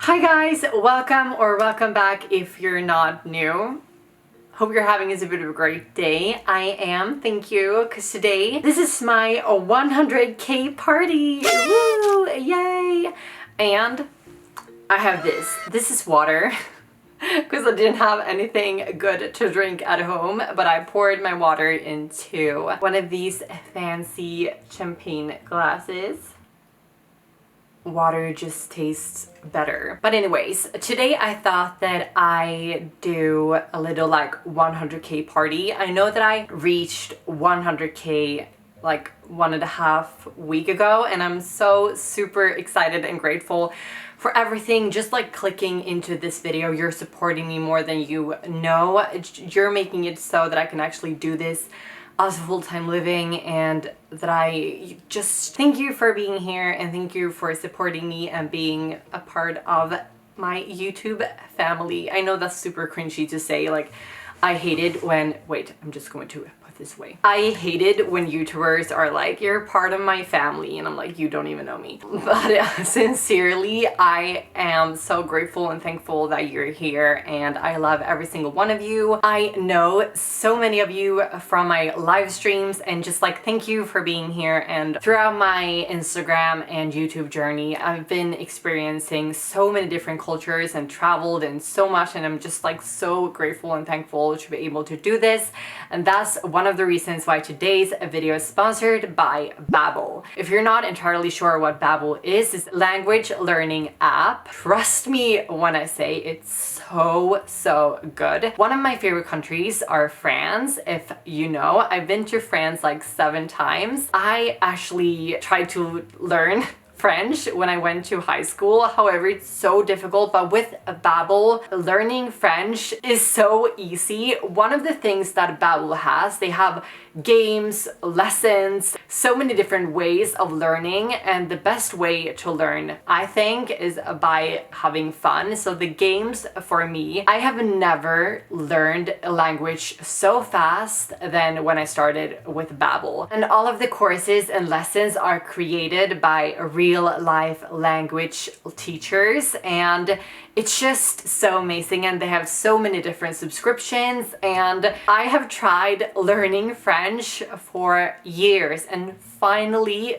Hi guys, welcome back if you're not new. Hope you're having a bit of a great day. I am, thank you, because today this is my 100k party. Woo, yay! And I have this. This is water. Because I didn't have anything good to drink at home, but I poured my water into one of these fancy champagne glasses. Water just tastes better. But anyways, today I thought that I do a little like 100k party. I know that I reached 100k like 1.5 weeks ago, and I'm so super excited and grateful for everything. Just like clicking into this video, you're supporting me more than you know. You're making it so that I can actually do this as a full-time living, and that I just thank you for being here and thank you for supporting me and being a part of my YouTube family. I know that's super cringy to say, like I hated when, wait, I'm just going to put this way. I hated when YouTubers are like, you're part of my family, and I'm like, you don't even know me. But sincerely, I am so grateful and thankful that you're here, and I love every single one of you. I know so many of you from my live streams, and just like thank you for being here. And throughout my Instagram and YouTube journey, I've been experiencing so many different cultures and traveled and so much, and I'm just like so grateful and thankful to be able to do this. And that's one of the reasons why today's video is sponsored by Babbel. If you're not entirely sure what Babbel is, it's a language learning app. Trust me when I say it's so good. One of my favorite countries are France. If you know, I've been to France like 7 times. I actually tried to learn French when I went to high school. However, it's so difficult, but with Babbel, learning French is so easy. One of the things that Babbel has, they have games, lessons, so many different ways of learning, and the best way to learn, I think, is by having fun. So the games, for me, I have never learned a language so fast than when I started with Babbel. And all of the courses and lessons are created by real life language teachers, and it's just so amazing. And they have so many different subscriptions, and I have tried learning French for years, and finally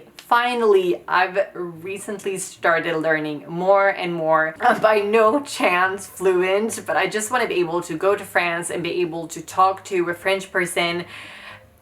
I've recently started learning more and more. I'm by no chance fluent, but I just want to be able to go to France and be able to talk to a French person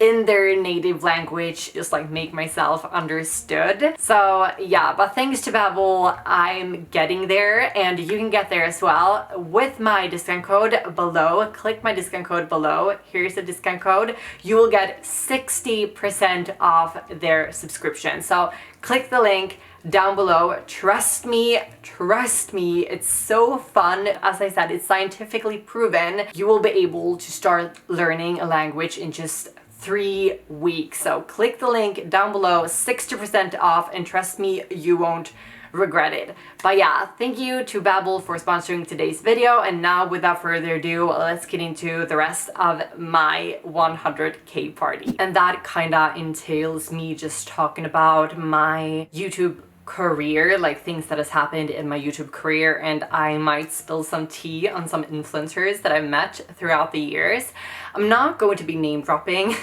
in their native language, just like make myself understood. So yeah, but thanks to Babbel, I'm getting there, and you can get there as well with my discount code below. Click my discount code below. Here's the discount code. You will get 60% off their subscription. So click the link down below. Trust me, it's so fun. As I said, it's scientifically proven. You will be able to start learning a language in just 3 weeks. So click the link down below, 60% off, and trust me, you won't regret it. But yeah, thank you to Babbel for sponsoring today's video. And now, without further ado, let's get into the rest of my 100k party. And that kinda entails me just talking about my YouTube career, like things that has happened in my YouTube career, and I might spill some tea on some influencers that I've met throughout the years. I'm not going to be name dropping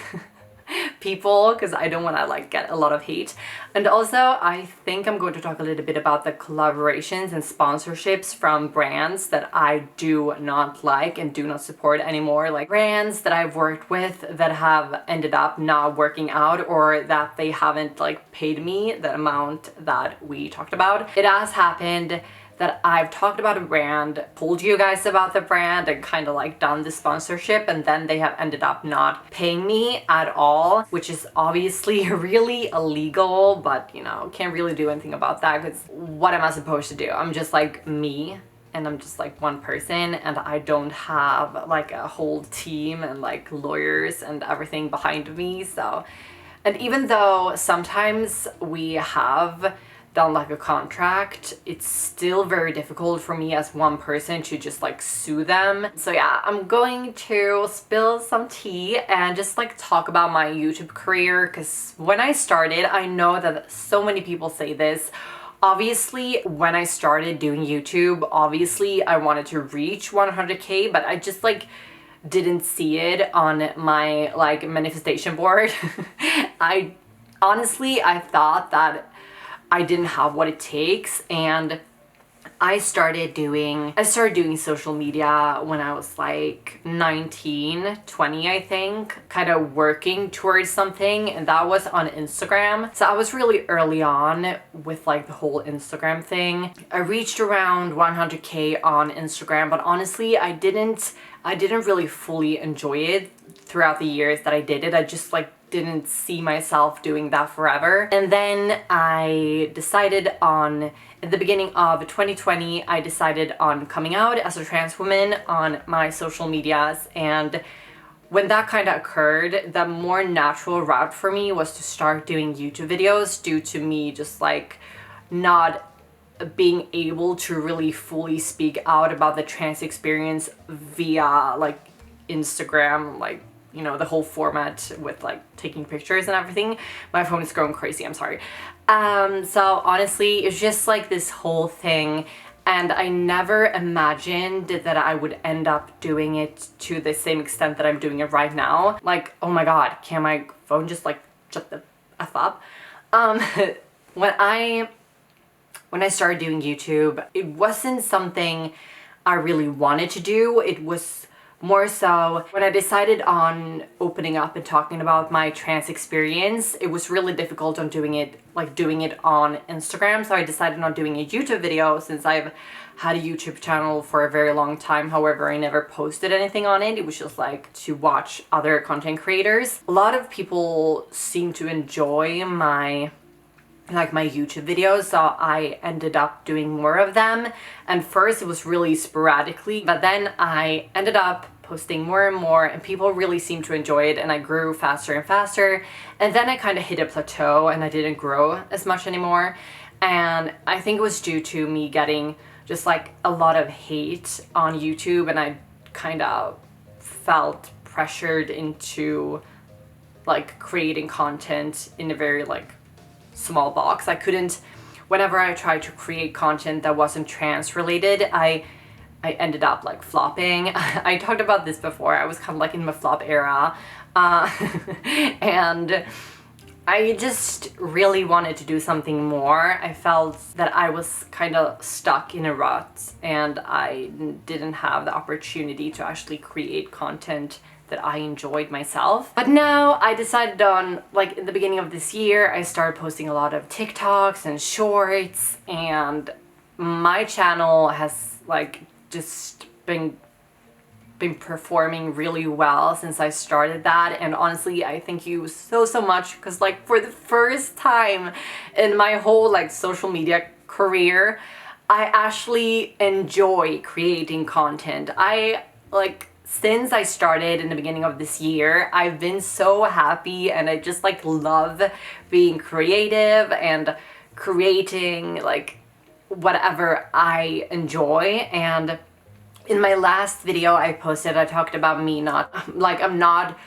people because I don't want to like get a lot of hate. And also, I think I'm going to talk a little bit about the collaborations and sponsorships from brands that I do not like and do not support anymore. Like brands that I've worked with that have ended up not working out, or that they haven't like paid me the amount that we talked about. It has happened that I've talked about a brand, told you guys about the brand, and kind of like done the sponsorship, and then they have ended up not paying me at all, which is obviously really illegal, but you know, can't really do anything about that, because what am I supposed to do? I'm just like me, and I'm just like one person, and I don't have like a whole team and like lawyers and everything behind me. So, and even though sometimes we have done like a contract, it's still very difficult for me as one person to just like sue them. So yeah, I'm going to spill some tea and just like talk about my YouTube career, because when I started, I know that so many people say this, Obviously, when I started doing YouTube, obviously I wanted to reach 100K, but I just like didn't see it on my like manifestation board. I honestly, I thought that I didn't have what it takes, and I started doing social media when I was like 19, 20, I think, kind of working towards something, and that was on Instagram. So I was really early on with like the whole Instagram thing. I reached around 100K on Instagram, but honestly, I didn't really fully enjoy it throughout the years that I did it. I just like didn't see myself doing that forever. And then I decided on, at the beginning of 2020, I decided on coming out as a trans woman on my social medias. And when that kind of occurred, the more natural route for me was to start doing YouTube videos due to me just like not being able to really fully speak out about the trans experience via like Instagram, like, you know, the whole format with like taking pictures and everything. My phone is going crazy, I'm sorry. So honestly, it's just like this whole thing, and I never imagined that I would end up doing it to the same extent that I'm doing it right now. Like, oh my god, can my phone just like shut the F up? When I started doing YouTube, it wasn't something I really wanted to do. It was more so when I decided on opening up and talking about my trans experience, it was really difficult on doing it on Instagram. So I decided on doing a YouTube video since I've had a YouTube channel for a very long time. However, I never posted anything on it. It was just like to watch other content creators. A lot of people seem to enjoy my YouTube videos, so I ended up doing more of them. And first it was really sporadically, but then I ended up posting more and more, and people really seemed to enjoy it, and I grew faster and faster. And then I kind of hit a plateau and I didn't grow as much anymore. And I think it was due to me getting just like a lot of hate on YouTube, and I kind of felt pressured into like creating content in a very like small box. I couldn't, whenever I tried to create content that wasn't trans related, I ended up like flopping. I talked about this before. I was kind of like in my flop era, and I just really wanted to do something more. I felt that I was kind of stuck in a rut, and I didn't have the opportunity to actually create content that I enjoyed myself. But now I decided on, like in the beginning of this year, I started posting a lot of TikToks and shorts, and my channel has like just been performing really well since I started that. And honestly, I thank you so much, because like for the first time in my whole like social media career, I actually enjoy creating content. Since I started in the beginning of this year, I've been so happy, and I just like love being creative and creating like whatever I enjoy. And in my last video I posted, I talked about me I'm not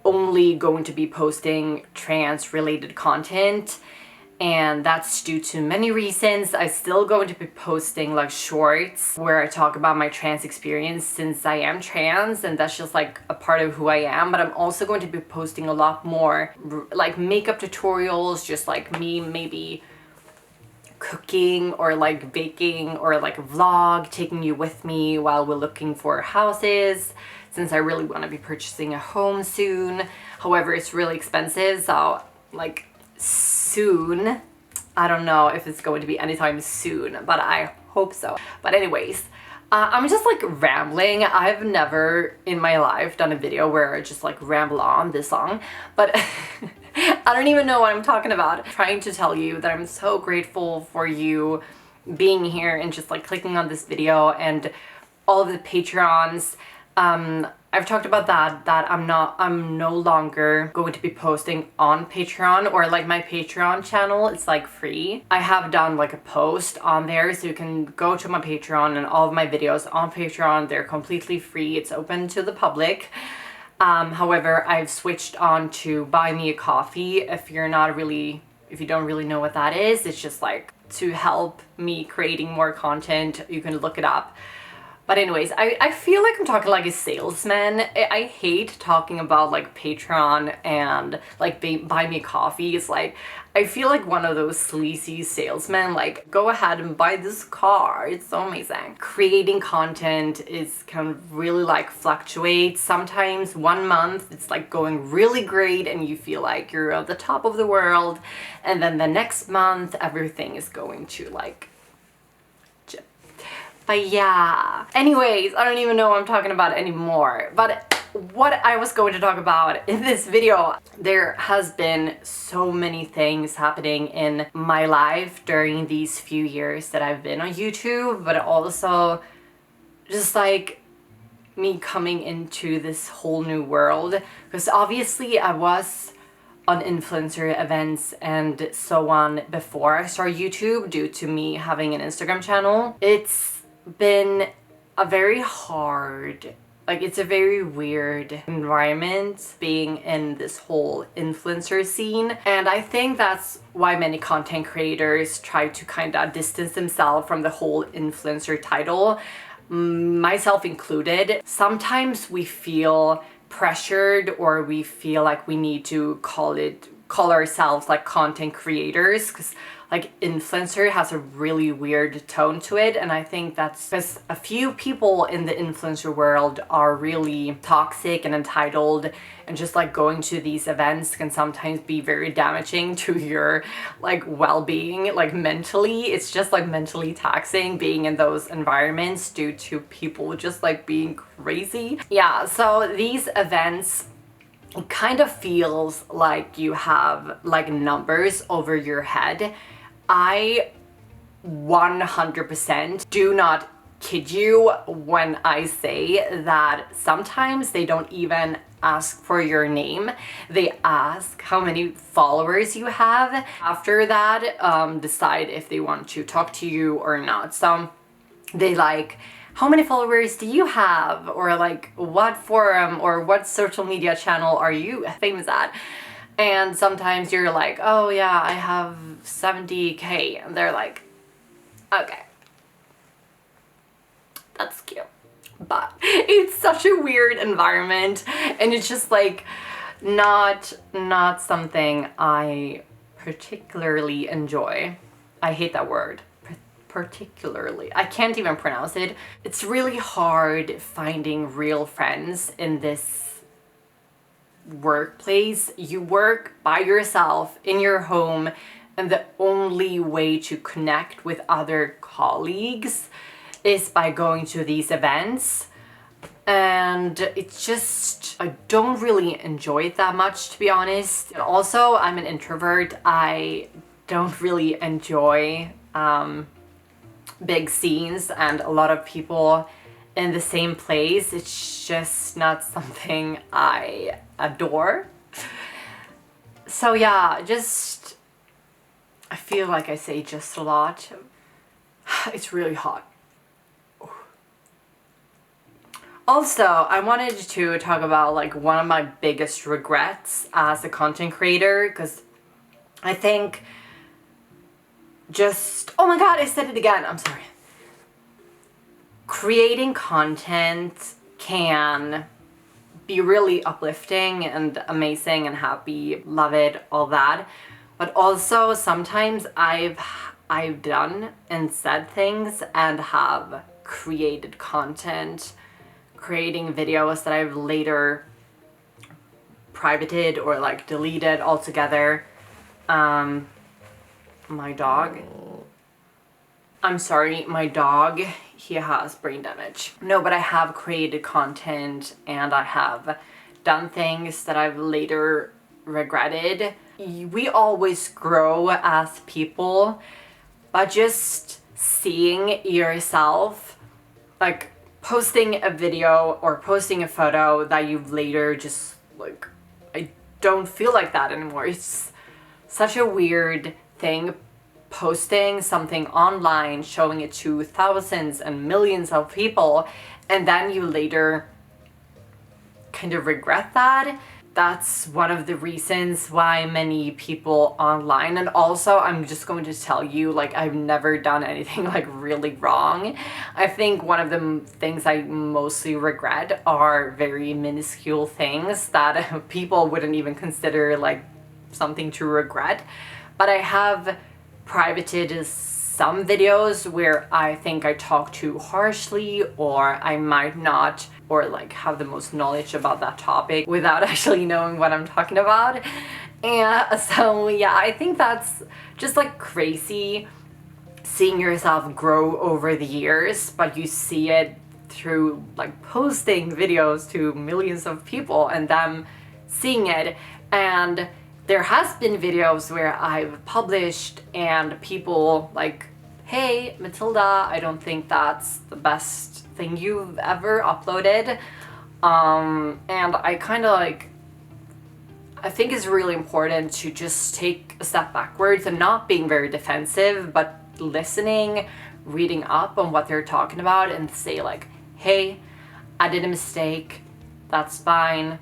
only going to be posting trans related content, and that's due to many reasons. I'm still going to be posting like shorts where I talk about my trans experience since I am trans, and that's just like a part of who I am. But I'm also going to be posting a lot more like makeup tutorials, just like me maybe cooking or like baking, or like a vlog taking you with me while we're looking for houses, since I really want to be purchasing a home soon. However, it's really expensive, so like soon, I don't know if it's going to be anytime soon, but I hope so. But anyways, I'm just like rambling. I've never in my life done a video where I just like ramble on this long, but I don't even know what I'm talking about. I'm trying to tell you that I'm so grateful for you being here and just like clicking on this video, and all of the Patreons. I've talked about that I'm no longer going to be posting on Patreon, or like my Patreon channel, it's like free. I have done like a post on there, so you can go to my Patreon, and all of my videos on Patreon, they're completely free. It's open to the public. However, I've switched on to Buy Me a Coffee. If you don't really know what that is, it's just like to help me creating more content. You can look it up. But anyways, I feel like I'm talking like a salesman. I hate talking about like Patreon and like buy me coffee. It's like, I feel like one of those sleazy salesmen, like, go ahead and buy this car. It's so amazing. Creating content is kind of really like fluctuates. Sometimes 1 month it's like going really great and you feel like you're at the top of the world. And then the next month everything is going to like, but yeah. Anyways, I don't even know what I'm talking about anymore. But what I was going to talk about in this video, there has been so many things happening in my life during these few years that I've been on YouTube, but also just like me coming into this whole new world. Because obviously I was on influencer events and so on before I started YouTube due to me having an Instagram channel. It's been a very hard, like, it's a very weird environment being in this whole influencer scene, and I think that's why many content creators try to kind of distance themselves from the whole influencer title, myself included. Sometimes we feel pressured, or we feel like we need to call ourselves like content creators, because like influencer has a really weird tone to it, and I think that's because a few people in the influencer world are really toxic and entitled, and just like going to these events can sometimes be very damaging to your like well-being, like mentally. It's just like mentally taxing being in those environments due to people just like being crazy. Yeah, so these events, it kind of feels like you have like numbers over your head. I 100% do not kid you when I say that sometimes they don't even ask for your name. They ask how many followers you have. After that, decide if they want to talk to you or not. So they like, how many followers do you have? Or like, what forum or what social media channel are you famous at? And sometimes you're like, oh yeah, I have 70K. And they're like, okay, that's cute. But it's such a weird environment, and it's just like not something I particularly enjoy. I hate that word. Particularly. I can't even pronounce it. It's really hard finding real friends in this workplace. You work by yourself in your home, and the only way to connect with other colleagues is by going to these events. And it's just, I don't really enjoy it that much, to be honest. And also, I'm an introvert. I don't really enjoy big scenes and a lot of people in the same place. It's just not something I adore. So yeah, just, I feel like I say just a lot. It's really hot. Also, I wanted to talk about like one of my biggest regrets as a content creator, because I think just, oh my god, I said it again, I'm sorry. Creating content can be really uplifting and amazing and happy, love it, all that. But also sometimes I've done and said things and have created content, creating videos that I've later privated or like deleted altogether. My dog. I'm sorry, my dog, he has brain damage. No, but I have created content and I have done things that I've later regretted. We always grow as people, but just seeing yourself, like posting a video or posting a photo that you've later just like, I don't feel like that anymore. It's such a weird thing, posting something online, showing it to thousands and millions of people, and then you later kind of regret that. that's one of the reasons why many people online, and also I'm just going to tell you, like, I've never done anything like really wrong. I think one of the things I mostly regret are very minuscule things that people wouldn't even consider like something to regret. But I have privated some videos where I think I talk too harshly, or I might not, or like have the most knowledge about that topic without actually knowing what I'm talking about. And so yeah, I think that's just like crazy seeing yourself grow over the years, but you see it through like posting videos to millions of people and them seeing it. And there has been videos where I've published and people like, hey Mathilda, I don't think that's the best thing you've ever uploaded. And I kind of like, I think it's really important to just take a step backwards and not being very defensive, but listening, reading up on what they're talking about and say like, hey, I did a mistake, that's fine,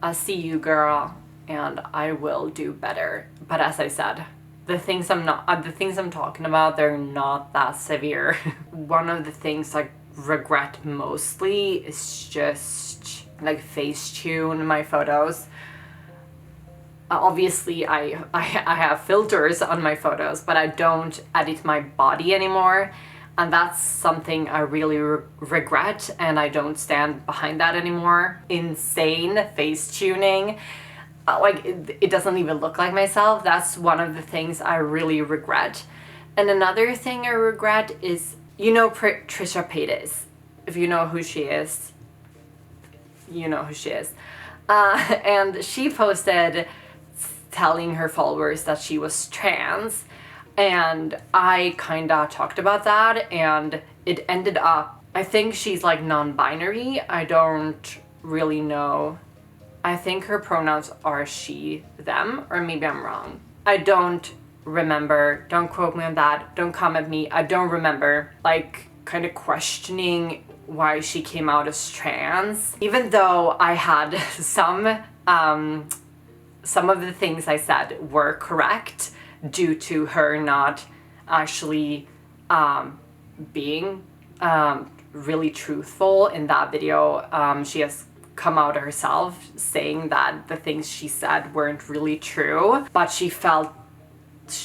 I see you girl, and I will do better. But as I said, the things I'm talking about, they're not that severe. One of the things I regret mostly is just like Facetune my photos. Obviously I have filters on my photos, but I don't edit my body anymore, and that's something I really regret, and I don't stand behind that anymore. Insane face tuning. Like it doesn't even look like myself. That's one of the things I really regret. And another thing I regret is, you know, Trisha Paytas. If you know who she is, you know who she is. And she posted telling her followers that she was trans, and I kinda talked about that, and it ended up, I think she's like non-binary. I don't really know. I think her pronouns are she, them, or maybe I'm wrong. I don't remember. Don't quote me on that. Don't comment me. I don't remember. Like, kind of questioning why she came out as trans. Even though I had some of the things I said were correct due to her not actually being really truthful in that video. She has come out herself saying that the things she said weren't really true, but she felt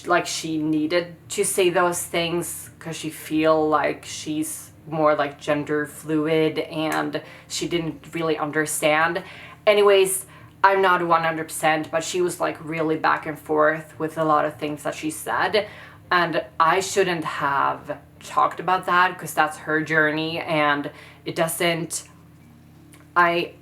like she needed to say those things because she feel like she's more like gender fluid and she didn't really understand. Anyways, I'm not 100%, but she was like really back and forth with a lot of things that she said, and I shouldn't have talked about that because that's her journey, and it doesn't, I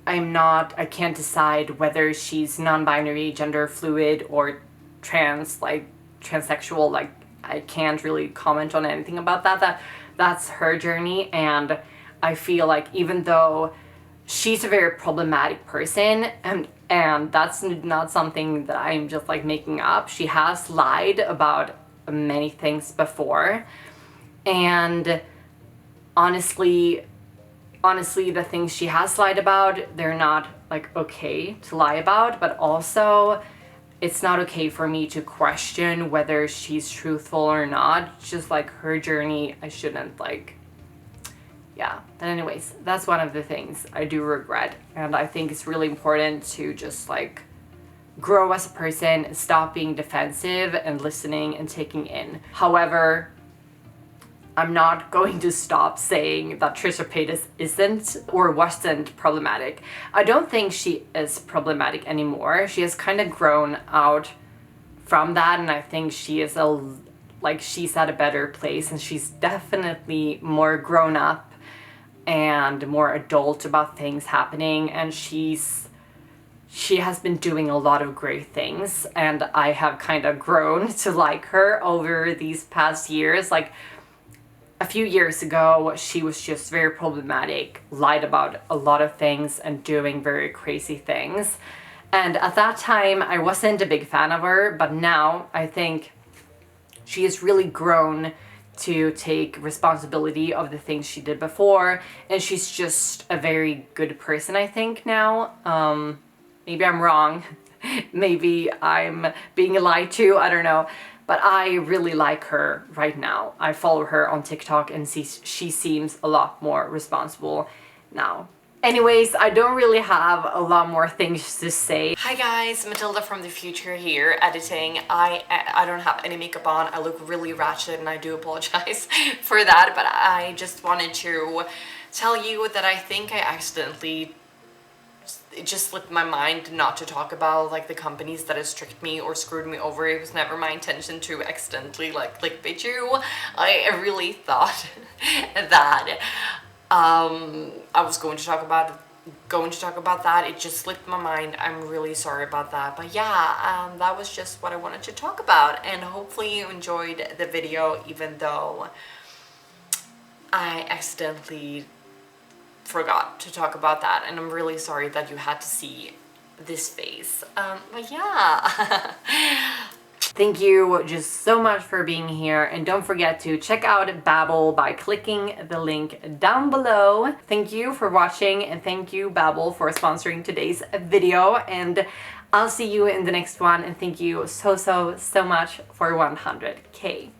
can't decide whether she's non-binary, gender fluid, or trans, like transsexual. Like, I can't really comment on anything about that. That's her journey, and I feel like even though she's a very problematic person, and that's not something that I'm just like making up. She has lied about many things before, and honestly, the things she has lied about, they're not like okay to lie about, but also it's not okay for me to question whether she's truthful or not. It's just like her journey. I shouldn't like, yeah. But anyways, that's one of the things I do regret, and I think it's really important to just like grow as a person, stop being defensive and listening and taking in. However, I'm not going to stop saying that Trisha Paytas isn't or wasn't problematic. I don't think she is problematic anymore. She has kind of grown out from that, and I think she is she's at a better place, and she's definitely more grown up and more adult about things happening, and she has been doing a lot of great things, and I have kind of grown to like her over these past years. Like, a few years ago, she was just very problematic, lied about a lot of things, and doing very crazy things. And at that time, I wasn't a big fan of her, but now I think she has really grown to take responsibility of the things she did before, and she's just a very good person, I think, now. Maybe I'm wrong. Maybe I'm being lied to, I don't know. But I really like her right now. I follow her on TikTok and she seems a lot more responsible now. Anyways, I don't really have a lot more things to say. Hi guys, Mathilda from the future here, editing. I don't have any makeup on. I look really ratchet and I do apologize for that, but I just wanted to tell you that I think I accidentally, it just slipped my mind not to talk about like the companies that has tricked me or screwed me over. It was never my intention to accidentally like clickbait you. I really thought that I was going to talk about that. It just slipped my mind. I'm really sorry about that. But yeah, that was just what I wanted to talk about, and hopefully you enjoyed the video, even though I accidentally forgot to talk about that, and I'm really sorry that you had to see this face. But yeah. Thank you just so much for being here, and don't forget to check out Babbel by clicking the link down below. Thank you for watching, and thank you Babbel for sponsoring today's video, and I'll see you in the next one, and thank you so much for 100K.